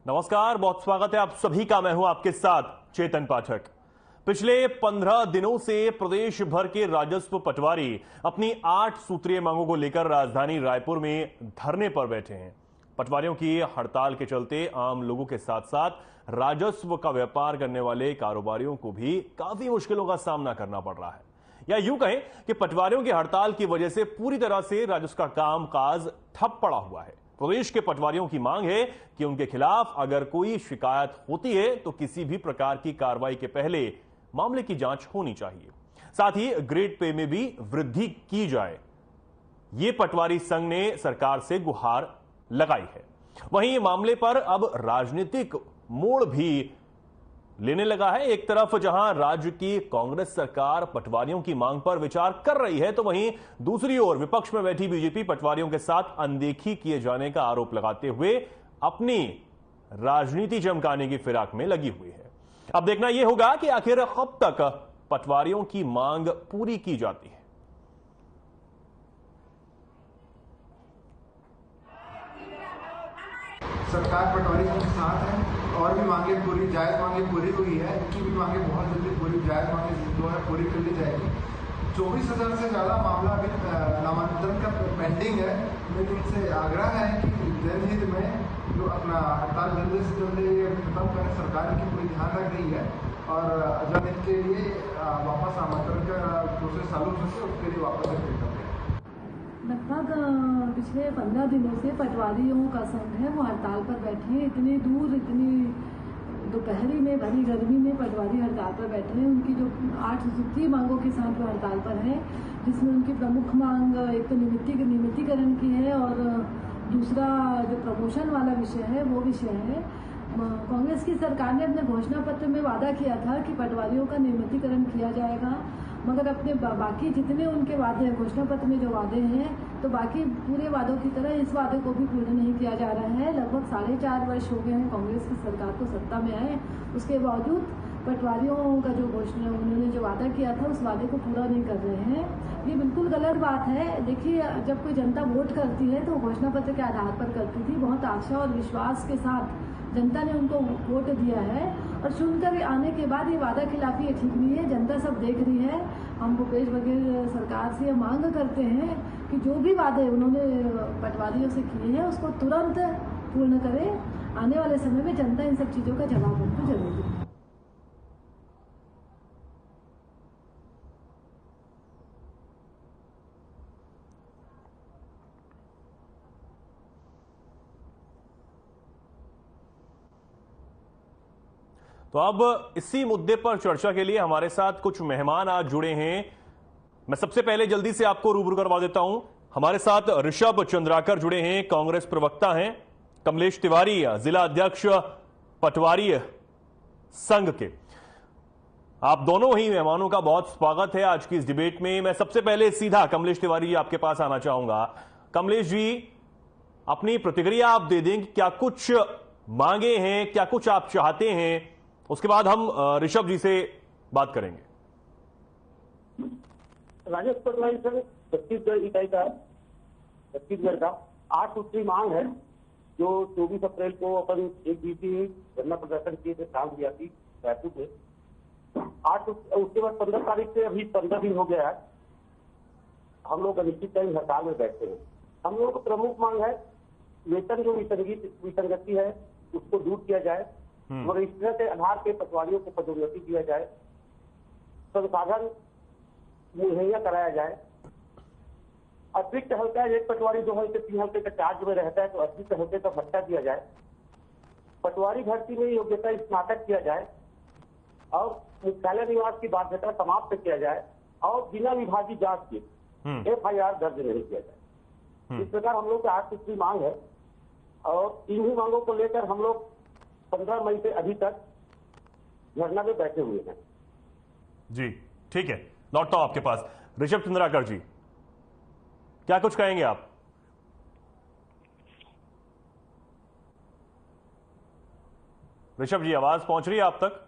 नमस्कार, बहुत स्वागत है आप सभी का। मैं हूं आपके साथ चेतन पाठक। पिछले 15 दिनों से प्रदेश भर के राजस्व पटवारी अपनी 8 सूत्रीय मांगों को लेकर राजधानी रायपुर में धरने पर बैठे हैं। पटवारियों की हड़ताल के चलते आम लोगों के साथ साथ राजस्व का व्यापार करने वाले कारोबारियों को भी काफी मुश्किलों का सामना करना पड़ रहा है। या यूं कहें कि पटवारियों की हड़ताल की वजह से पूरी तरह से राजस्व का कामकाज ठप पड़ा हुआ है। प्रदेश के पटवारियों की मांग है कि उनके खिलाफ अगर कोई शिकायत होती है तो किसी भी प्रकार की कार्रवाई के पहले मामले की जांच होनी चाहिए। साथ ही ग्रेड पे में भी वृद्धि की जाए। ये पटवारी संघ ने सरकार से गुहार लगाई है। वहीं मामले पर अब राजनीतिक मोड़ भी लेने लगा है। एक तरफ जहां राज्य की कांग्रेस सरकार पटवारियों की मांग पर विचार कर रही है, तो वहीं दूसरी ओर विपक्ष में बैठी बीजेपी पटवारियों के साथ अनदेखी किए जाने का आरोप लगाते हुए अपनी राजनीति चमकाने की फिराक में लगी हुई है। अब देखना यह होगा कि आखिर कब तक पटवारियों की मांग पूरी की जाती है। सरकार पटवारियों के साथ है और भी मांगे पूरी, जायज मांगे पूरी हुई है। इनकी भी मांगे बहुत जल्दी पूरी, जायज मांगे जो है पूरी कर ली जाएगी। 24,000 से ज़्यादा मामला अभी नामांकन का पेंडिंग है। मेरी उनसे आग्रह है कि जनहित में जो अपना हड़ताल जल्दी से जल्दी खत्म करें। सरकार की पूरी ध्यान रख रही है और जब इनके लिए वापस आमंत्रण का प्रोसेस चालू हो सके उसके लिए वापस अप्लाई कर दें। लगभग पिछले 15 दिनों से पटवारियों का संघ है वो हड़ताल पर बैठे हैं। इतनी दूर, इतनी दोपहरी में भरी गर्मी में पटवारी हड़ताल पर बैठे हैं। उनकी जो 8 सूत्रीय मांगों के साथ वो हड़ताल पर है, जिसमें उनकी प्रमुख मांग एक तो नियमितीकरण की है और दूसरा जो प्रमोशन वाला विषय है वो विषय है। कांग्रेस की सरकार ने अपने घोषणा पत्र में वादा किया था कि पटवारियों का नियमितीकरण किया जाएगा, मगर अपने बाकी जितने उनके वादे हैं, घोषणा पत्र में जो वादे हैं, तो बाकी पूरे वादों की तरह इस वादे को भी पूर्ण नहीं किया जा रहा है। लगभग 4.5 वर्ष हो गए हैं कांग्रेस की सरकार को सत्ता में आए, उसके बावजूद पटवारियों का जो घोषणा, उन्होंने जो वादा किया था उस वादे को पूरा नहीं कर रहे हैं। ये बिल्कुल गलत बात है। देखिए, जब कोई जनता वोट करती है तो घोषणा पत्र के आधार पर करती थी। बहुत आशा और विश्वास के साथ जनता ने उनको वोट दिया है और चुनकर आने के बाद ये वादा खिलाफी ये ठीक नहीं है। जनता सब देख रही है। हम भूपेश बघेल सरकार से मांग करते हैं कि जो भी वादे उन्होंने पटवारियों से किए हैं उसको तुरंत पूर्ण करें। आने वाले समय में जनता इन सब चीज़ों का जवाब उनको जरूर देगी। तो अब इसी मुद्दे पर चर्चा के लिए हमारे साथ कुछ मेहमान आज जुड़े हैं। मैं सबसे पहले जल्दी से आपको रूबरू करवा देता हूं। हमारे साथ ऋषभ चंद्राकर जुड़े हैं, कांग्रेस प्रवक्ता हैं। कमलेश तिवारी, जिला अध्यक्ष पटवारी संघ के। आप दोनों ही मेहमानों का बहुत स्वागत है आज की इस डिबेट में। मैं सबसे पहले सीधा कमलेश तिवारी जी आपके पास आना चाहूंगा। कमलेश जी, अपनी प्रतिक्रिया आप दे दें कि क्या कुछ मांगे हैं, क्या कुछ आप चाहते हैं, उसके बाद हम ऋषभ जी से बात करेंगे। राजस्व पटवारी संघ छत्तीसगढ़ इकाई का, छत्तीसगढ़ का 8 सूत्री मांग है जो 24 अप्रैल को अपन एक दिवसीय धरना प्रदर्शन किए थे, काम दिया थी रायपुर में। 8 उसके बाद 15 तारीख से अभी 15 दिन हो गया है, हम लोग अनिश्चितकालीन हड़ताल में बैठे हैं। हम लोगों को प्रमुख मांग है वेतन जो विसंगति है उसको दूर किया जाए और इस तरह से आधार के पटवारियों को पदोन्नति दिया जाए, संसाधन मुहैया कराया जाए। अतिरिक्त हल्का एक पटवारी 2 हल्के 3 हल्के का चार्ज में रहता है तो अतिरिक्त हल्के का भत्ता दिया जाए। पटवारी भर्ती में योग्यता स्नातक किया जाए और मुख्यालय निवास की बाध्यता समाप्त किया जाए और बिना विभागीय जांच के FIR दर्ज नहीं किया जाए। इस प्रकार हम लोग की 8 सूत्री मांग है और इन्हीं मांगों को लेकर हम लोग 15 मई से अभी तक धरना में बैठे हुए हैं। जी ठीक है, लौटता हूं आपके पास। ऋषभ चंद्राकर जी, क्या कुछ कहेंगे आप? ऋषभ जी, आवाज पहुंच रही है आप तक?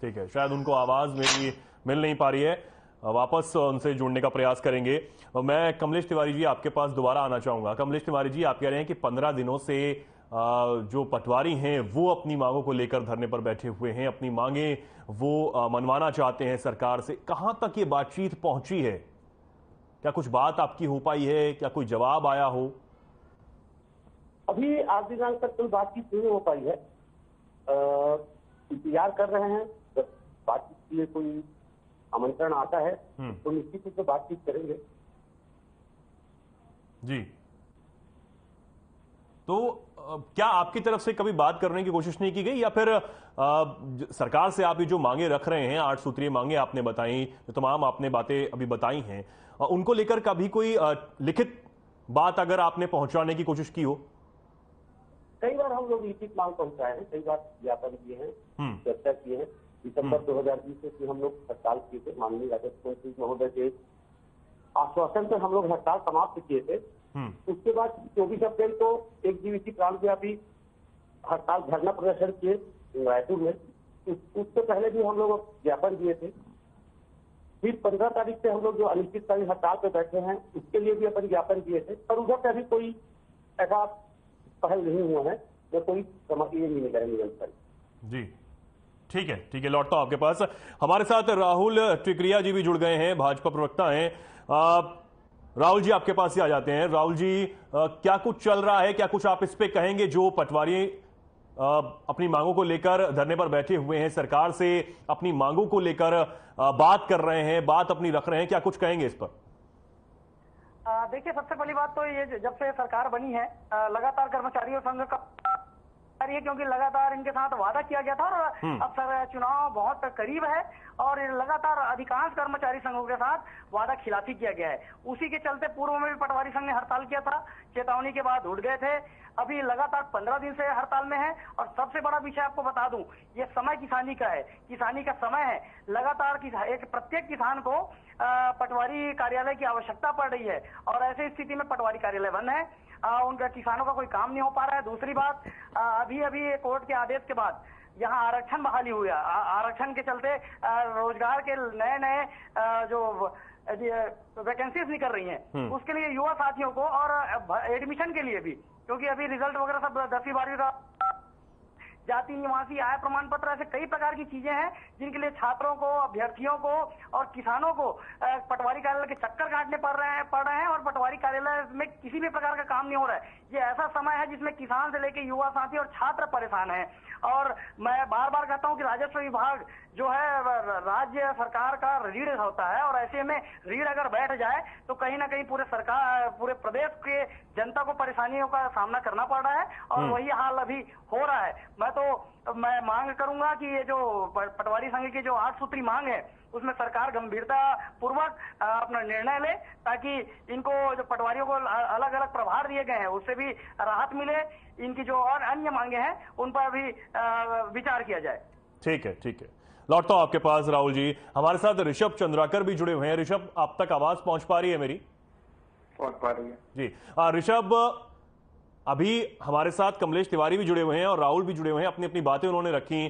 ठीक है, शायद उनको आवाज मेरी मिल नहीं पा रही है। वापस उनसे जुड़ने का प्रयास करेंगे। मैं कमलेश तिवारी जी आपके पास दोबारा आना चाहूंगा। कमलेश तिवारी जी, आप कह रहे हैं कि 15 दिनों से जो पटवारी हैं वो अपनी मांगों को लेकर धरने पर बैठे हुए हैं, अपनी मांगे वो मनवाना चाहते हैं सरकार से। कहां तक ये बातचीत पहुंची है? क्या कुछ बात आपकी हो पाई है? क्या कोई जवाब आया हो? अभी आज दिनांक तक कोई बातचीत नहीं हो पाई है। इंतजार कर रहे हैं, जब बातचीत के लिए कोई आमंत्रण आता है तो निश्चित रूप से बातचीत करेंगे। जी, तो क्या आपकी तरफ से कभी बात करने की कोशिश नहीं की गई, या फिर सरकार से आप ये जो मांगे रख रहे हैं, 8 सूत्रीय मांगे आपने बताई, जो तमाम आपने बातें अभी बताई हैं, उनको लेकर कभी कोई लिखित बात अगर आपने पहुंचाने की कोशिश की हो? कई बार हम लोग लिखित मांग पहुंचाए हैं, कई बार ज्ञापन किए हैं, चर्चा किए हैं। दिसंबर 2020 में हम लोग हड़ताल किए थे, माननीय राजस्व मंत्री महोदय के आश्वासन पर हम लोग हड़ताल समाप्त किए थे। उसके बाद 24 अप्रैल को एक दिवसीय प्रांतव्यापी हड़ताल धरना प्रदर्शन किए रायपुर में। उससे पहले भी हम लोग ज्ञापन दिए थे। फिर 15 तारीख से हम लोग जो अनिश्चितकालीन हड़ताल पे बैठे हैं, उसके लिए भी अपन ज्ञापन दिए थे, पर उधर से अभी कोई ऐसा पहल नहीं हुआ है, या कोई समझिए नहीं मिला है निरंतर। जी, ठीक है, लौटता हूं आपके पास। हमारे साथ राहुल टिकरिया जी भी जुड़ गए हैं, भाजपा प्रवक्ता हैं। राहुल जी, आपके पास ही आ जाते हैं। राहुल जी, क्या कुछ चल रहा है? क्या कुछ आप इस पे कहेंगे? जो पटवारी अपनी मांगों को लेकर धरने पर बैठे हुए हैं, सरकार से अपनी मांगों को लेकर बात कर रहे हैं, बात अपनी रख रहे हैं, क्या कुछ कहेंगे इस पर? देखिए, सबसे पहली बात तो ये, जब से सरकार बनी है लगातार कर्मचारियों संघ का है, क्योंकि लगातार इनके साथ वादा किया गया था और अब सर चुनाव बहुत करीब है और लगातार अधिकांश कर्मचारी संघों के साथ वादा खिलाफी किया गया है। उसी के चलते पूर्व में भी पटवारी संघ ने हड़ताल किया था, चेतावनी के बाद उठ गए थे। अभी लगातार 15 दिन से हड़ताल में है। और सबसे बड़ा विषय आपको बता दूं, ये समय किसानी का है, किसानी का समय है। लगातार प्रत्येक किसान को पटवारी कार्यालय की आवश्यकता पड़ रही है और ऐसी स्थिति में पटवारी कार्यालय बंद है। उनका किसानों का कोई काम नहीं हो पा रहा है। दूसरी बात, अभी कोर्ट के आदेश के बाद यहाँ आरक्षण बहाली हुई है। आरक्षण के चलते रोजगार के नए जो वैकेंसीज निकल रही हैं, उसके लिए युवा साथियों को और एडमिशन के लिए भी, क्योंकि अभी रिजल्ट वगैरह सब 10वीं 12वीं का जाति निवासी आय प्रमाण पत्र, ऐसे कई प्रकार की चीजें हैं जिनके लिए छात्रों को, अभ्यर्थियों को और किसानों को पटवारी कार्यालय के चक्कर काटने पड़ रहे हैं और पटवारी कार्यालय में किसी भी प्रकार का काम नहीं हो रहा है। ये ऐसा समय है जिसमें किसान से लेकर युवा साथी और छात्र परेशान हैं। और मैं बार बार कहता हूं कि राजस्व विभाग जो है राज्य सरकार का रीढ़ होता है और ऐसे में रीढ़ अगर बैठ जाए तो कहीं ना कहीं पूरे प्रदेश के जनता को परेशानियों का सामना करना पड़ रहा है और वही हाल अभी हो रहा है। मैं मांग करूंगा कि ये जो पटवारी संघ की जो 8 सूत्री मांग है, उसमें सरकार गंभीरता पूर्वक अपना निर्णय ले, ताकि इनको जो पटवारियों को अलग अलग प्रभार दिए गए हैं उससे भी राहत मिले। इनकी जो और अन्य मांगे हैं उन पर भी विचार किया जाए। ठीक है, लौटता हूं आपके पास राहुल जी। हमारे साथ ऋषभ चंद्राकर भी जुड़े हुए हैं। ऋषभ, आप तक आवाज पहुंच पा रही है मेरी? पहुंच पा रही है जी। ऋषभ, अभी हमारे साथ कमलेश तिवारी भी जुड़े हुए हैं और राहुल भी जुड़े हुए हैं, अपनी अपनी बातें उन्होंने रखी।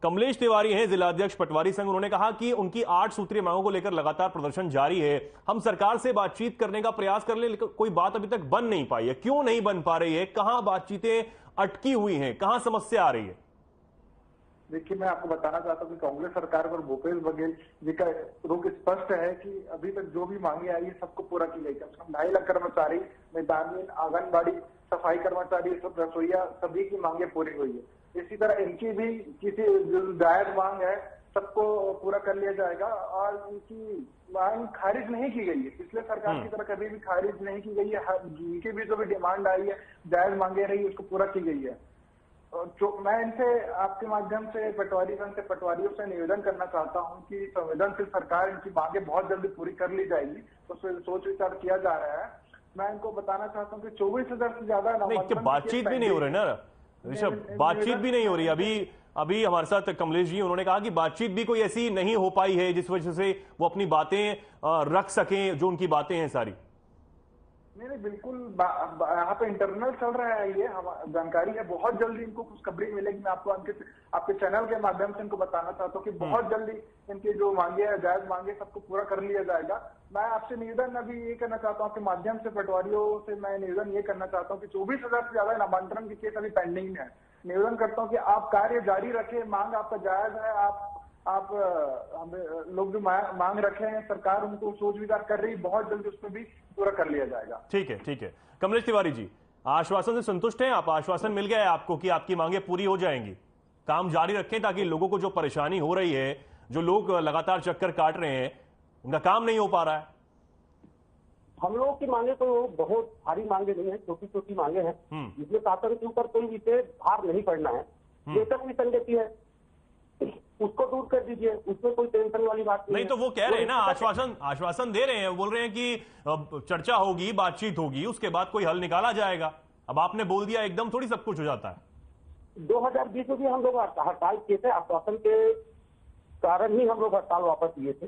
कमलेश तिवारी हैं जिलाध्यक्ष पटवारी संघ। उन्होंने कहा कि उनकी 8 सूत्रीय मांगों को लेकर लगातार प्रदर्शन जारी है। हम सरकार से बातचीत करने का प्रयास कर ले, लेकिन कोई बात अभी तक बन नहीं पाई है। क्यों नहीं बन पा रही है? कहां बातचीतें अटकी हुई हैं? कहां समस्या आ रही है? देखिए, मैं आपको बताना चाहता हूँ कि कांग्रेस सरकार पर भूपेश बघेल जी का रुख स्पष्ट है कि अभी तक जो भी मांगे आई है सबको पूरा की गई। कम से कम 2.5 लाख कर्मचारी, मैदानी, आंगनबाड़ी, सफाई कर्मचारी, सब रसोईया, सभी की मांगे पूरी हुई है। इसी तरह इनकी भी किसी जो जायज मांग है सबको पूरा कर लिया जाएगा और इनकी मांग खारिज नहीं की गई है। पिछले सरकार की तरह कभी भी खारिज नहीं की गई है। इनकी भी जो भी डिमांड आई है, जायज मांगे रही, उसको पूरा की गई है। जो मैं इनसे आपके माध्यम से पटवारी संघ से पटवारियों से निवेदन करना चाहता हूं कि संवेदनशील सरकार इनकी मांगे बहुत जल्दी पूरी कर ली जाएगी, तो सोच विचार किया जा रहा है। मैं इनको बताना चाहता हूं कि 24,000 से ज्यादा बातचीत भी नहीं हो रही ना ऋषभ, बातचीत भी नहीं हो रही। अभी हमारे साथ कमलेश जी, उन्होंने कहा कि बातचीत भी कोई ऐसी नहीं हो पाई है जिस वजह से वो अपनी बातें रख सकें, जो उनकी बातें हैं सारी। नहीं बिल्कुल यहाँ पे इंटरनल चल रहा है, ये जानकारी है। बहुत जल्दी इनको खुशखबरी मिलेगी। मैं आपको आपके चैनल के माध्यम से इनको बताना चाहता हूँ कि बहुत जल्दी इनकी जो मांगे है, जायज मांगे, सबको पूरा कर लिया जाएगा। मैं आपसे निवेदन अभी ये करना चाहता हूँ, आपके माध्यम से पटवारियों से मैं निवेदन ये करना चाहता हूँ कि 24,000 से ज्यादा नामांतरण के केस अभी पेंडिंग है। निवेदन करता हूँ कि आप कार्य जारी रखें, मांग आपका जायज है। आप लोग जो मांग रखे हैं, सरकार उनको सोच विचार कर रही है, बहुत जल्दी उसमें भी पूरा कर लिया जाएगा। ठीक है, ठीक है। कमलेश तिवारी जी, आश्वासन से संतुष्ट हैं आप? आश्वासन मिल गया है आपको कि आपकी मांगे पूरी हो जाएंगी? काम जारी रखें ताकि लोगों को जो परेशानी हो रही है, जो लोग लगातार चक्कर काट रहे हैं, उनका काम नहीं हो पा रहा है। हम लोगों की मांगे तो बहुत भारी मांगे नहीं है, छोटी छोटी मांगे हैं, जिसमें शासन के ऊपर कोई विशेष भार नहीं पड़ना है। वेतन विसंगति है, उसको दूर कर दीजिए, उसमें कोई टेंशन वाली बात नहीं। तो वो कह रहे हैं ना, आश्वासन दे रहे हैं, बोल रहे हैं कि चर्चा होगी, बातचीत होगी, उसके बाद कोई हल निकाला जाएगा। अब आपने बोल दिया एकदम थोड़ी सब कुछ हो जाता है। 2020 में भी हम लोग हड़ताल किए थे, आश्वासन के कारण ही हम लोग हड़ताल वापस लिए थे,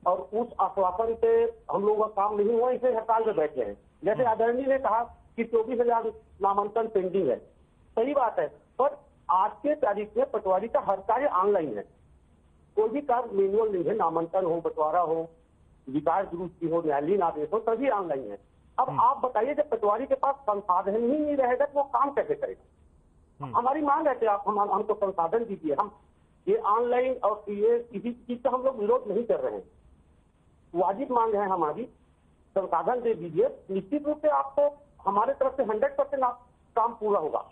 और उस आश्वासन से हम लोगों का काम नहीं हुआ, इसे हड़ताल में बैठे हैं। जैसे आदरणीय ने कहा कि 24,000 नामांकन पेंडिंग है, सही बात है, पर आज के तारीख में पटवारी का हर कार्य ऑनलाइन है। कोई भी कार्य मैनुअल नहीं है, नामांकन हो, बंटवारा हो, विकास दुरुस्ती हो, न्यायालयीन आदेश हो, सभी ऑनलाइन है। अब आप बताइए, जब पटवारी के पास संसाधन ही नहीं रहेगा तो वो काम कैसे करेगा? हमारी मांग है कि आप हमको संसाधन दीजिए। हम ये ऑनलाइन और ये किसी चीज का हम लोग विरोध नहीं कर रहे हैं, वाजिब मांग है हमारी, संसाधन दे दीजिए। निश्चित रूप से आपको हमारे तरफ से 100% काम पूरा होगा।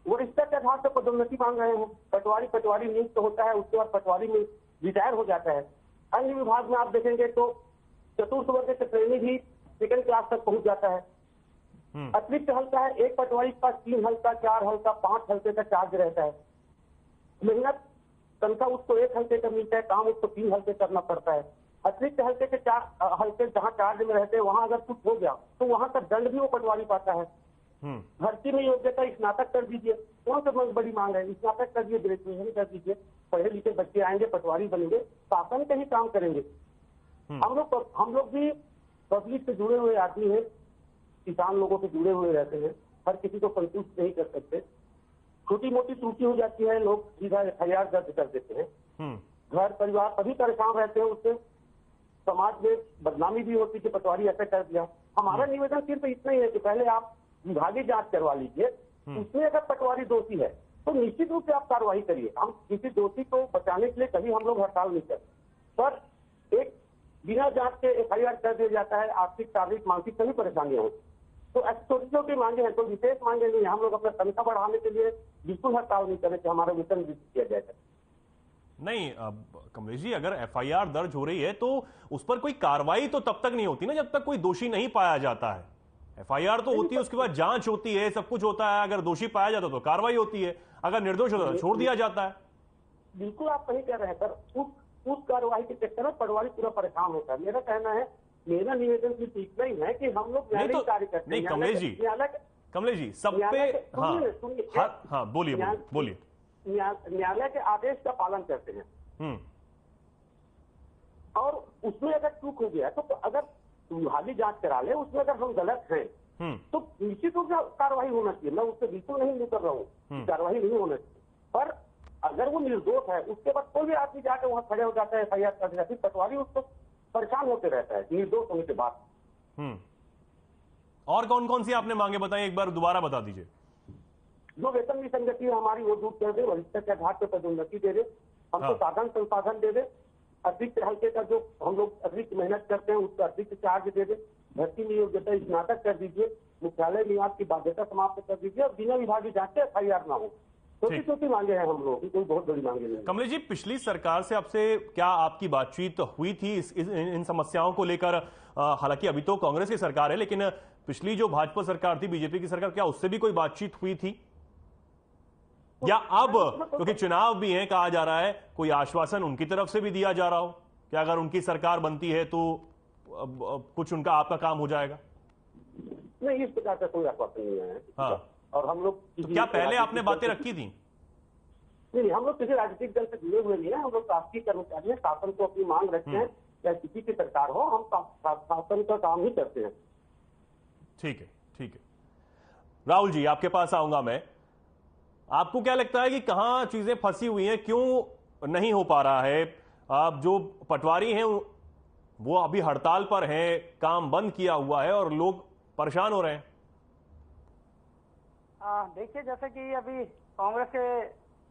वरिष्ठता के आधार पर पदोन्नति मांग रहे हैं। पटवारी नियुक्त होता है, उसके बाद पटवारी में रिटायर हो जाता है। अन्य विभाग में आप देखेंगे तो चतुर्थ वर्ग के ट्रेनी भी सेकंड क्लास तक पहुंच जाता है। अतिरिक्त हल्का है, एक पटवारी के पास 3 हल्का, 4 हल्का, 5 हल्के का चार्ज रहता है। मेहनत तनख्वाह उसको 1 हल्के का मिलता है, काम उसको 3 हल्के करना पड़ता है। अतिरिक्त हल्के के 4 हल्के जहाँ चार्ज में रहते हैं, वहां अगर कुछ हो गया तो वहां का दंड भी वो पटवारी पाता है। भर्ती में योग्यता स्नातक कर दीजिए, कौन सा बड़ी मांग है? स्नातक कर दीजिए, ग्रेजुएशन कर दीजिए, पढ़े लिखे बच्चे आएंगे, पटवारी बनेंगे, शासन का ही काम करेंगे। हम लोग भी पब्लिक से जुड़े हुए आदमी हैं, किसान लोगों से जुड़े हुए रहते हैं, हर किसी को संतुष्ट नहीं कर सकते। छोटी मोटी त्रुटि हो जाती है, लोग सीधा FIR दर्ज कर देते हैं। घर परिवार सभी परेशान रहते हैं, उससे समाज में बदनामी भी होती है, पटवारी ऐसा कर दिया। हमारा निवेदन सिर्फ इतना ही है कि पहले आप विभागीय जांच करवा लीजिए, उसमें अगर पटवारी दोषी है तो निश्चित रूप से आप कार्रवाई करिए। हम किसी दोषी को बचाने के लिए कभी हम लोग हड़ताल नहीं करते, पर एक बिना जांच के FIR कर दिया जाता है, आर्थिक, शारीरिक, मानसिक सभी परेशानियां होती। तो ऐसी छोटी छोटी मांगे हैं, तो विशेष मांगे नहीं। हम लोग अपना तनख्वाह बढ़ाने के लिए बिल्कुल हड़ताल नहीं करें कि हमारा वेतन वृद्धि किया जाएगा। नहीं कमलेश जी, अगर FIR दर्ज हो रही है तो उस पर कोई कार्रवाई तो तब तक नहीं होती ना जब तक कोई दोषी नहीं पाया जाता है। FIR तो होती है, उसके बाद जांच होती है, सब कुछ होता है। अगर दोषी पाया जाता तो कार्रवाई होती है, अगर निर्दोष होता तो छोड़ दिया जाता है। बिल्कुल आप सही कह रहे हैं सर। उस कार्रवाई के चक्कर में पटवारी पूरा परेशान होता है। मेरा कहना है, मेरा निवेदन सिर्फ इतना ही है कि हम लोग न्यायालयिक कार्य करते हैं। नहीं कमलेश जी, सब पे हाँ बोलिए। न्यायालय के आदेश का पालन करते हैं, और उसमें अगर चूक हो गया तो अगर विभागीय जांच करा ले, उसमें अगर हम गलत हैं तो निश्चित रूप से कार्रवाई होना चाहिए। मैं उससे बिल्कुल नहीं कर रहा हूँ, कार्रवाई नहीं होना चाहिए। पर अगर वो निर्दोष है, उसके बाद कोई भी आदमी जाकर वहां खड़े हो जाता है, FIR कर देता है, पटवारी उसको परेशान होते रहता है निर्दोष होने के बाद। और कौन कौन सी आपने मांगे बताई, एक बार दोबारा बता दीजिए। जो वेतन विसंगति है हमारी, वो दूर कर दे। वरिष्ठता के आधार पर पदोन्नति दे दे, हमको साधन संसाधन दे दे। अतिरिक्त हल्के का जो हम लोग अतिरिक्त मेहनत करते हैं, उसका अतिरिक्त चार्ज दे दे। भर्ती में योग्यता स्नातक कर दीजिए, मुख्यालय निवास की बाध्यता समाप्त कर दीजिए, और बिना विभागीय जांच के FIR ना हो। छोटी छोटी मांगे हैं हम लोग की, कोई बहुत बड़ी मांगे नहीं। कमलेश जी, पिछली सरकार से आपसे क्या आपकी बातचीत हुई थी इन समस्याओं को लेकर? हालांकि अभी तो कांग्रेस की सरकार है, लेकिन पिछली जो भाजपा सरकार थी, BJP की सरकार, क्या उससे भी कोई बातचीत हुई थी? या अब क्योंकि चुनाव भी है, कहा जा रहा है कोई आश्वासन उनकी तरफ से भी दिया जा रहा हो कि अगर उनकी सरकार बनती है तो कुछ उनका आपका काम हो जाएगा? नहीं, इस प्रकार का कोई आश्वासन नहीं है। हाँ, और हम लोग तो क्या पहले आपने बातें रखी थी? नहीं, हम लोग किसी राजनीतिक दल से जुड़े हुए नहीं है। हम लोग शासकीय कर्मचारी हैं, शासन को अपनी मांग रखते हैं, चाहे किसी की सरकार हो, हम शासन का काम ही करते हैं। ठीक है, ठीक है। राहुल जी, आपके पास आऊंगा मैं। आपको क्या लगता है कि कहां चीजें फंसी हुई हैं, क्यों नहीं हो पा रहा है? आप जो पटवारी हैं वो अभी हड़ताल पर हैं, काम बंद किया हुआ है और लोग परेशान हो रहे हैं। देखिए, जैसे कि अभी कांग्रेस के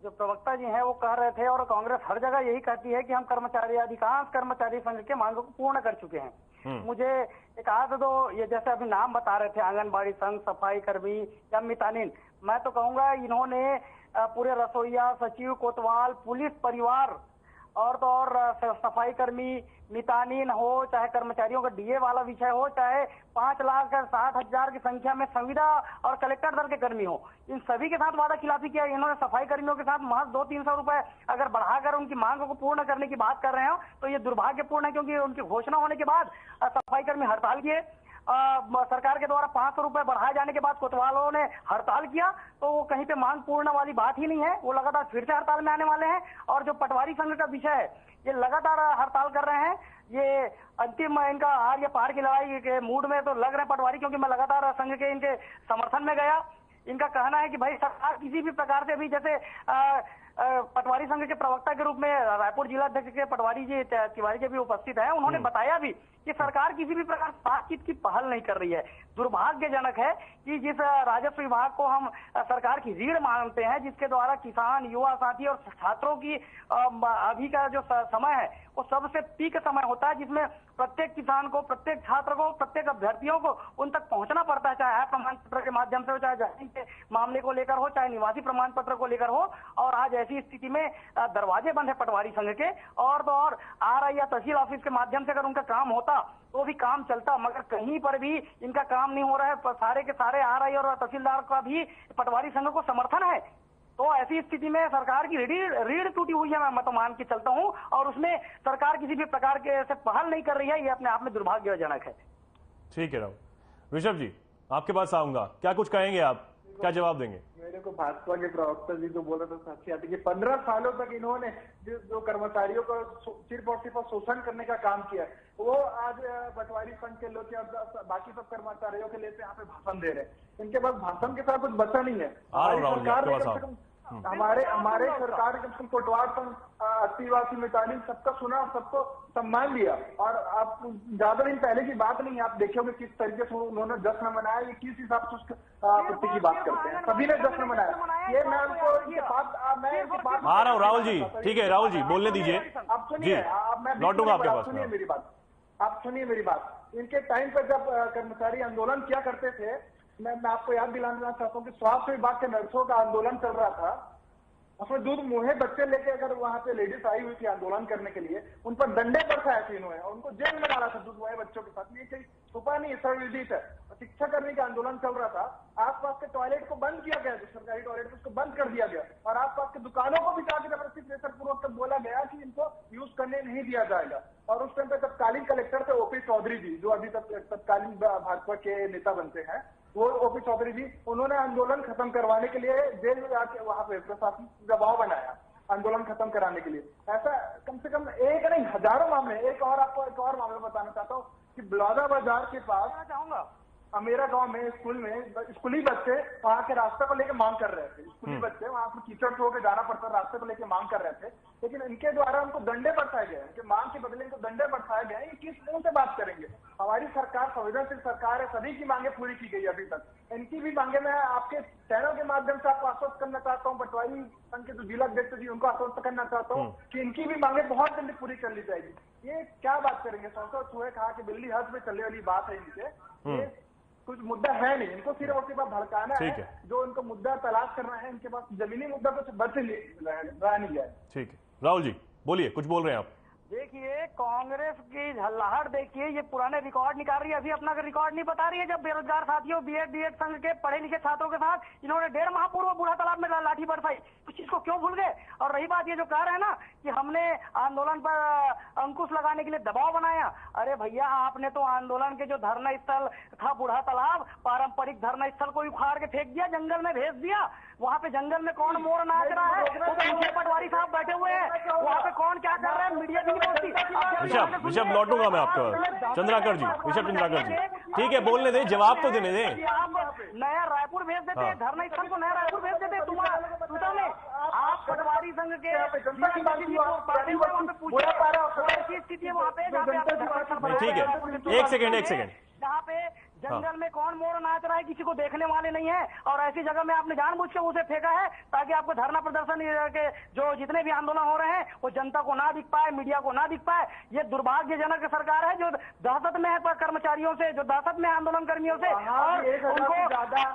जो प्रवक्ता जी हैं वो कह रहे थे, और कांग्रेस हर जगह यही कहती है कि हम अधिकांश कर्मचारी संघ के मांगों को पूर्ण कर चुके हैं। मुझे एक आध दो ये जैसे अभी नाम बता रहे थे, आंगनबाड़ी संघ, सफाई कर्मी या मितानिन, मैं तो कहूंगा इन्होंने पूरे रसोईया, सचिव, कोतवाल, पुलिस, परिवार और तो और सफाई कर्मी, मितानिन हो, चाहे कर्मचारियों का डीए वाला विषय हो, चाहे 5,60,000 की संख्या में संविदा और कलेक्टर दल के कर्मी हो, इन सभी के साथ वादा खिलाफी किया। इन्होंने सफाई कर्मियों के साथ महज 200-300 रुपए अगर बढ़ाकर उनकी मांगों को पूर्ण करने की बात कर रहे हो तो ये दुर्भाग्यपूर्ण है, क्योंकि उनकी घोषणा होने के बाद सफाई कर्मी हड़ताल किए। सरकार के द्वारा 500 रुपए बढ़ाए जाने के बाद कोतवालों ने हड़ताल किया, तो वो कहीं पे मांग पूर्ण वाली बात ही नहीं है। वो लगातार फिर से हड़ताल में आने वाले हैं। और जो पटवारी संघ का विषय है, ये लगातार हड़ताल कर रहे हैं। ये अंतिम इनका आर या पार की लड़ाई के मूड में तो लग रहे हैं पटवारी, क्योंकि मैं लगातार संघ के इनके समर्थन में गया। इनका कहना है कि भाई सरकार किसी भी प्रकार से भी, जैसे पटवारी संघ के प्रवक्ता के रूप में रायपुर जिला अध्यक्ष के पटवारी जी तिवारी जी भी उपस्थित है, उन्होंने बताया भी कि सरकार किसी भी प्रकार बातचीत की पहल नहीं कर रही है। दुर्भाग्यजनक है कि जिस राजस्व विभाग को हम सरकार की रीढ़ मानते हैं, जिसके द्वारा किसान, युवा साथी और छात्रों की अभी का जो समय है वो सबसे पीक समय होता है, जिसमें प्रत्येक किसान को, प्रत्येक छात्र को, प्रत्येक अभ्यर्थियों को उन तक पहुंचना पड़ता है, चाहे प्रमाण पत्र के माध्यम से हो, चाहे जमीन के मामले को लेकर हो, चाहे निवासी प्रमाण पत्र को लेकर हो। और आज ऐसी स्थिति में दरवाजे बंद है पटवारी संघ के, और तो और आरआई या तहसील ऑफिस के माध्यम से अगर उनका काम होता तो भी काम चलता, मगर कहीं पर भी इनका काम नहीं हो रहा है। सारे के सारे आरआई और तहसीलदार का भी पटवारी संघ को समर्थन है। तो ऐसी स्थिति में सरकार की रीढ़ टूटी हुई है, मैं तो मान के चलता हूं, और उसमें सरकार किसी भी प्रकार के ऐसे पहल नहीं कर रही है। ये अपने आप में दुर्भाग्यजनक है। ठीक है राहुल। ऋषभ जी, आपके पास आऊंगा, क्या कुछ कहेंगे आप, क्या जवाब देंगे? मेरे को भाजपा के प्रवक्ता जी जो बोल रहे थे साक्षी आती कि 15 सालों तक इन्होंने जो कर्मचारियों को सिर्फ और सिर्फ शोषण करने का काम किया, वो आज पटवारी संघ के लोग बाकी सब कर्मचारियों के लिए यहाँ पे भाषण दे रहे हैं। इनके पास भाषण के साथ कुछ बचा नहीं है। सरकार ने कम से कम हमारे सरकार ने कम से कम कोटवार संघ, आदिवासी, मितानिन सबका सुना, सबको सम्मान दिया। और आप ज्यादा दिन पहले की बात नहीं है, आप देखोगे किस तरीके से उन्होंने जश्न मनाया, ये किस हिसाब से उस आपत्ति की बात करते हैं। सभी ने जश्न मनाया। ये मैं उनको आ रहा हूँ राहुल जी। ठीक है राहुल जी, बोलने दीजिए। आप सुनिए, मैं लौटूंगा आपके पास। सुनिए मेरी बात, आप सुनिए मेरी बात। इनके टाइम पर जब कर्मचारी आंदोलन किया करते थे, मैं आपको याद दिलाना चाहता हूँ कि स्वास्थ्य विभाग के नर्सों का आंदोलन चल रहा था। उसमें दूध मुहे बच्चे लेके अगर वहां पे लेडीज आई हुई थी आंदोलन करने के लिए, उन पर डंडे बरसाए थे इन्होंने और उनको जेल में डाला था दूध मुहे बच्चों के साथ। ये कहीं छुपा नहीं, सर्वविदित है। शिक्षा करने का आंदोलन चल रहा था। आसपास के टॉयलेट को बंद किया गया, जो सरकारी टॉयलेट उसको बंद कर दिया गया, और आसपास के दुकानों को भी जाकर जबरदस्ती प्रेशर पूर्वक तक बोला गया कि इनको यूज करने नहीं दिया जाएगा। और उस टाइम पे तत्कालीन कलेक्टर थे ओपी चौधरी जी, जो अभी तक तत्कालीन भाजपा के नेता बनते हैं, वो ओपी चौधरी जी, उन्होंने आंदोलन खत्म करवाने के लिए जेल में जाके वहां पे प्रशासन दबाव बनाया आंदोलन खत्म कराने के लिए। ऐसा कम से कम एक नहीं हजारों मामले। एक और मामला बताना चाहता हूँ कि बलौदा बाजार के पास चाहूंगा मेरा गांव में स्कूली बच्चे वहां के रास्ते को लेकर मांग कर रहे थे। स्कूली बच्चे वहां पर कीचड़ से होकर जाना पड़ता, रास्ते को लेकर मांग कर रहे थे, लेकिन इनके द्वारा उनको दंडे बरसाए गए। उनके मांग के बदले इनको दंडे बरसाए गए। ये किस मुंह से बात करेंगे? हमारी सरकार संवेदनशील सरकार है, सभी की मांगे पूरी की गई अभी तक। इनकी भी मांगे मैं आपके चैनल के माध्यम से आपको आश्वस्त करना चाहता हूँ, पटवारी संघ के जो जिला अध्यक्ष जी उनको आश्वस्त करना चाहता हूँ कि इनकी भी मांगे बहुत जल्दी पूरी कर ली जाएगी। ये क्या बात करेंगे? सौ चूहे खा के बिल्ली हद में चलने वाली बात है इनसे। ये कुछ मुद्दा है नहीं, इनको सिर्फ और सिर्फ भड़काना है। जो इनको मुद्दा तलाश करना है, इनके पास जमीनी मुद्दा तो बच रहा नहीं है। ठीक है राहुल जी, बोलिए, कुछ बोल रहे हैं आप। देखिए, कांग्रेस की झल्लाहट देखिए, ये पुराने रिकॉर्ड निकाल रही है। अभी अपना रिकॉर्ड नहीं बता रही है, जब बेरोजगार साथियों, बीएड संघ के पढ़े लिखे छात्रों के साथ इन्होंने 1.5 माह पूर्व बूढ़ा तालाब में लाठी बरसाई। उस चीज को क्यों भूल गए? और रही बात ये जो कह रहे हैं ना कि हमने आंदोलन पर अंकुश लगाने के लिए दबाव बनाया, अरे भैया, आपने तो आंदोलन के जो धरना स्थल था बूढ़ा तालाब, पारंपरिक धरना स्थल को उखाड़ के फेंक दिया, जंगल में भेज दिया। वहाँ पे जंगल में कौन मोर नाच रहा है? वो तो मुझे पटवारी साहब बैठे हुए हैं। वहाँ पे कौन क्या कर रहा है मीडिया भी ऋषभ लौटूंगा मैं आपके पास। चंद्राकर जी, ऋषभ चंद्राकर जी, ठीक है, बोलने दे, जवाब तो देने दे। आप नया रायपुर भेज देते, धरना स्थल को नया रायपुर भेज देते। तुम्हारा में आप पटवारी संघ के स्थिति है वहाँ पे, ठीक है, एक सेकेंड जहाँ पे जंगल में कौन मोर नाच रहा है किसी को देखने वाले नहीं है, और ऐसी जगह में आपने जानबूझ के उसे फेंका है ताकि आपको धरना प्रदर्शन के जो जितने भी आंदोलन हो रहे हैं वो जनता को ना दिख पाए, मीडिया को ना दिख पाए। ये दुर्भाग्यजनक सरकार है जो दहशत में है कर्मचारियों से, जो दहशत में आंदोलन कर्मियों से, और उनको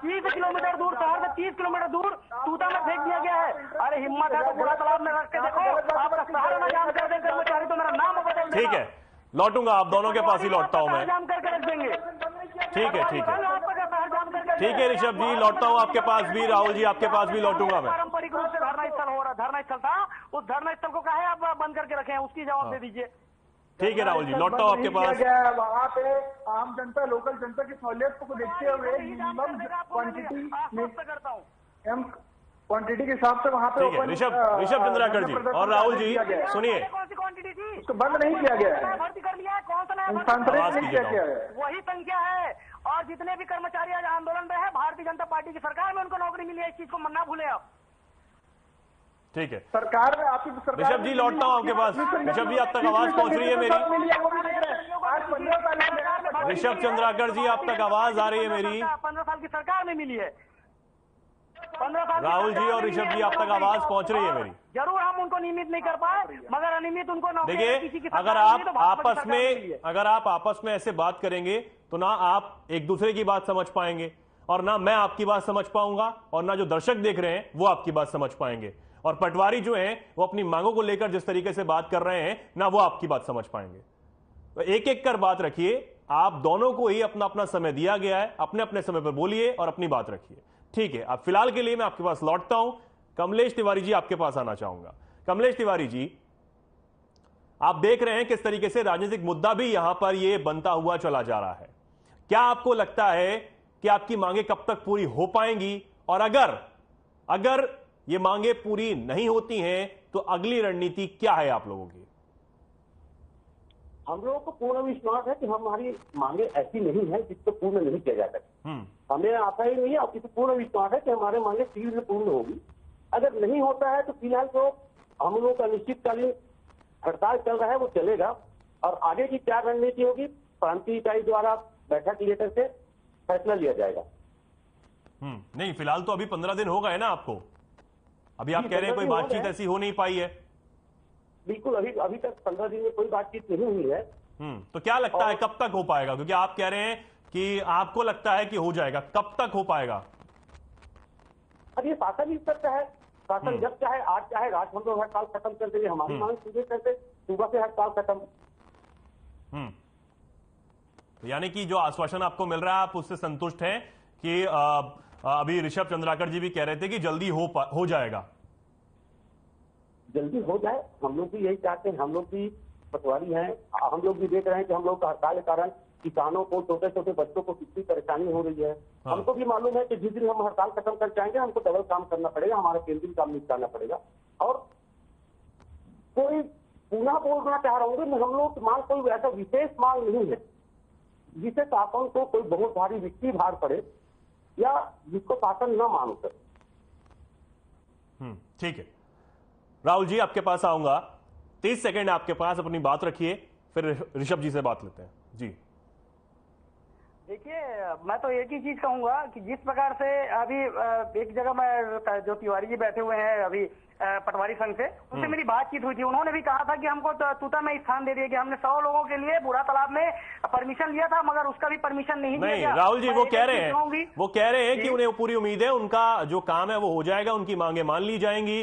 30 किलोमीटर दूर, शहर से 30 किलोमीटर दूर तूता में फेंक दिया गया है। अरे हिम्मत है तो बुरा तालाब में रख के देखो, आपका सहारा ना जाम कर दे कर्मचारी तो मेरा नाम बदल देगा। ठीक है, लौटूंगा, आप दोनों के पास ही लौटता हूं मैं। जाम करके रख देंगे। ठीक है ऋषभ जी, लौटता हूं आपके पास भी। राहुल जी, आपके पास भी लौटूंगा मैं। पारंपरिक रूप से धरना स्थल हो रहा, धरना स्थल था, उस धरना स्थल को कहे आप बंद करके रखे हैं, उसकी जवाब दे दीजिए। ठीक है राहुल जी, लौटता हूं आपके पास। वहाँ पे आम जनता, लोकल जनता की सहूलियत को देखते हुए मिनिमम क्वांटिटी के हिसाब से वहाँ पे ऋषभ चंद्राकर जी और राहुल जी सुनिए, कौन सी क्वांटिटी थी? उसको बंद नहीं किया गया है, भर्ती कर लिया है, कौन सा नया स्थानांतरित नहीं किया गया है, वही संख्या है। और जितने भी कर्मचारी आज आंदोलन में है, भारतीय जनता पार्टी की सरकार में उनको नौकरी मिली है, इस चीज को ना भूले आप। ठीक है, सरकार में आपकी सरकार। ऋषभ जी लौटता हूं आपके पास। ऋषभ जी, आप तक आवाज पहुंच रही है मेरी? ऋषभ चंद्राकर जी, आप तक आवाज आ रही है मेरी? 15 साल की सरकार में मिली है, 15 साल। राहुल जी और ऋषभ जी, आप तक आवाज पहुंच रही है मेरी? जरूर हम उनको नियमित नहीं कर पाए, मगर अनियमित उनको नौकरी। देखिए, अगर आप आपस में ऐसे बात करेंगे तो ना आप एक दूसरे की बात समझ पाएंगे, और ना मैं आपकी बात समझ पाऊंगा, और ना जो दर्शक देख रहे हैं वो आपकी बात समझ पाएंगे। और पटवारी जो हैं वो अपनी मांगों को लेकर जिस तरीके से बात कर रहे हैं, ना वो आपकी बात समझ पाएंगे। तो एक एक कर बात रखिए, आप दोनों को ही अपना अपना समय दिया गया है, अपने अपने समय पर बोलिए और अपनी बात रखिए। ठीक है, अब फिलहाल के लिए मैं आपके पास लौटता हूं। कमलेश तिवारी जी, आपके पास आना चाहूंगा। कमलेश तिवारी जी, आप देख रहे हैं किस तरीके से राजनीतिक मुद्दा भी यहां पर यह बनता हुआ चला जा रहा है। क्या आपको लगता है कि आपकी मांगे कब तक पूरी हो पाएंगी, और अगर ये मांगे पूरी नहीं होती हैं तो अगली रणनीति क्या है आप लोगों की? हम लोगों को पूर्ण विश्वास है कि हमारी मांगे ऐसी नहीं है जिसको पूर्ण नहीं किया जा सकता। हमें आता ही नहीं है, और किसी पूर्ण विश्वास है कि हमारे मांगे शीघ्र पूर्ण होगी। अगर नहीं होता है तो फिलहाल तो हम लोगों का अनिश्चितकालीन हड़ताल चल रहा है, वो चलेगा, और आगे की क्या रणनीति होगी प्रांतीय इकाई द्वारा बैठक लेकर के फैसला लिया जाएगा। नहीं, फिलहाल तो अभी 15 दिन हो गए ना आपको, अभी आप कह रहे हैं कोई बातचीत ऐसी हो नहीं पाई है। बिल्कुल, अभी तक 15 दिन में कोई बातचीत नहीं हुई है। तो क्या लगता है कब तक हो पाएगा? क्योंकि आप कह रहे हैं कि आपको लगता है कि हो जाएगा, कब तक हो पाएगा? अब ये शासन स्तर का है, शासन जब चाहे, आज चाहे रात हम लोग हड़ताल खत्म कर देंगे, हमारी मांग सीधे करते सुबह से हड़ताल खत्म। यानी कि जो आश्वासन आपको मिल रहा है आप उससे संतुष्ट हैं कि अभी ऋषभ चंद्राकर जी भी कह रहे थे कि जल्दी हो जाएगा, जल्दी हो जाए। हम लोग भी यही चाहते हैं, हम लोग भी पटवारी हैं, हम लोग भी देख रहे हैं कि हम लोग का हड़ताल के कारण किसानों को, छोटे छोटे बच्चों को कितनी परेशानी हो रही है। हमको भी मालूम है कि जिस दिन हम हड़ताल खत्म कर जाएंगे हमको डबल काम करना पड़ेगा, हमारा केंद्रीय काम निपटाना पड़ेगा। और कोई पुनः बोलना चाह रहा हूँ, हम लोग की मांग कोई ऐसा विशेष मांग नहीं है जिसे शासन को कोई बहुत भारी वित्तीय भार पड़े या जिसको शासन न मांग सके। ठीक है, राहुल जी आपके पास आऊंगा, 30 सेकंड आपके पास, अपनी बात रखिए, फिर ऋषभ जी से बात लेते हैं। जी देखिए, मैं तो एक ही चीज कहूंगा कि जिस प्रकार से अभी एक जगह मैं, जो तिवारी जी बैठे हुए हैं अभी पटवारी संघ से, उनसे मेरी बातचीत हुई थी। उन्होंने भी कहा था कि हमको तूता में स्थान दे दिया कि हमने 100 लोगों के लिए बूढ़ा तालाब में परमिशन लिया था, मगर उसका भी परमिशन नहीं दिया गया। राहुल जी वो कह रहे हैं कि उन्हें पूरी उम्मीद है, उनका जो काम है वो हो जाएगा, उनकी मांगे मान ली जाएंगी।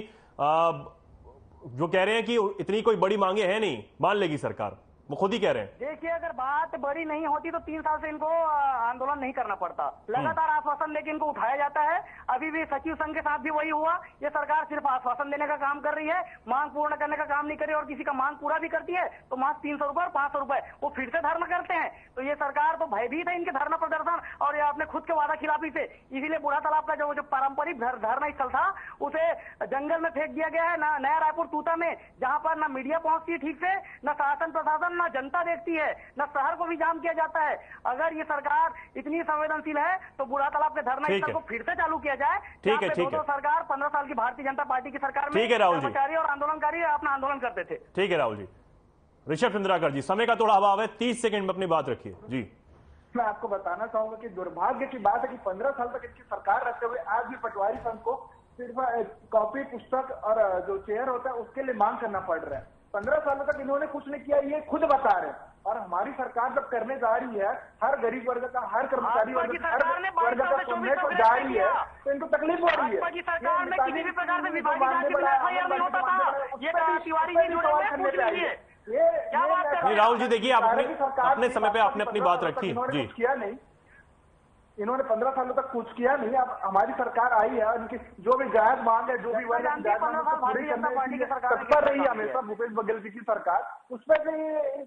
जो कह रहे हैं कि इतनी कोई बड़ी मांगे हैं नहीं, मान लेगी सरकार, वो खुद ही कह रहे हैं। देखिए, अगर बात बड़ी नहीं होती तो 3 साल से इनको आंदोलन नहीं करना पड़ता। लगातार आश्वासन लेके इनको उठाया जाता है। अभी भी सचिव संघ के साथ भी वही हुआ। ये सरकार सिर्फ आश्वासन देने का काम कर रही है, मांग पूर्ण करने का काम नहीं कर रही, और किसी का मांग पूरा भी करती है तो मात्र 300 रुपए और 500 रुपए वो फिर से धरना करते हैं। तो ये सरकार तो भयभीत है इनके धरना प्रदर्शन और ये अपने खुद के वादा खिलाफी से, इसीलिए बूढ़ा तालाब का जो पारंपरिक धरना स्थल था उसे जंगल में फेंक दिया गया है। ना नया रायपुर तूता में, जहां पर ना मीडिया पहुंचती है ठीक से, ना शासन प्रशासन, ना जनता देखती है, ना शहर को भी जाम किया जाता है। अगर ये सरकार इतनी संवेदनशील है तो बूढ़ा तालाब के धरना स्थल को फिर से चालू किया जाए। ठीक है, ठीक है। सरकार 15 साल की भारतीय जनता पार्टी की सरकार में कर्मचारी और आंदोलनकारी अपना आंदोलन करते थे। ठीक है राहुल जी। ऋषभ चंद्राकर जी, समय का थोड़ा अभाव है, 30 सेकंड में अपनी बात रखिए जी। मैं आपको बताना चाहूंगा कि दुर्भाग्य की बात है कि 15 साल तक इनकी सरकार रहते हुए आज भी पटवारी संघ को सिर्फ कॉपी पुस्तक और जो चेयर होता है उसके लिए मांग करना पड़ रहा है। 15 सालों तक इन्होंने कुछ नहीं किया, ये खुद बता रहे हैं। और हमारी सरकार जब करने जा रही है, हर गरीब वर्ग का, हर कर्मचारी वर्ग का, हर वर्ग का सुनने को जा रही है, तो इनको तकलीफ हो रही है। सरकार में किसी भी प्रकार से विभागीय जांच के बिना FIR नहीं होता था। ये तिवारी जी जुड़े हुए हैं, पूछ लीजिए। क्या बात कर रहे हैं? राहुल जी देखिए, आप अपने समय पे आपने अपनी बात रखी जी। किया नहीं, इन्होंने 15 सालों तक कुछ किया नहीं। अब हमारी सरकार आई है, उनकी जो भी जायज मांग है, जो भी वर्ग पूरी करने की तत्पर रही है हमेशा भूपेश बघेल जी की सरकार, उस पर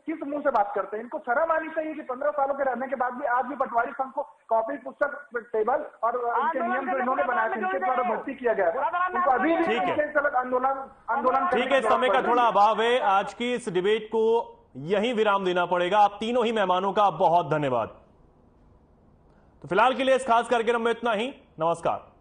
किस मुंह से बात करते हैं? इनको शर्म आनी चाहिए कि 15 सालों के रहने के बाद भी आज भी पटवारी संघ को कॉपी पुस्तक टेबल और इनके नियम जो इन्होंने बनाए थे इनके द्वारा भर्ती किया गया है, उनको अभी भी आंदोलन। ठीक है, समय का थोड़ा अभाव है, आज की इस डिबेट को यहीं विराम देना पड़ेगा। आप तीनों ही मेहमानों का बहुत धन्यवाद। तो फिलहाल के लिए इस खास कार्यक्रम में इतना ही। नमस्कार।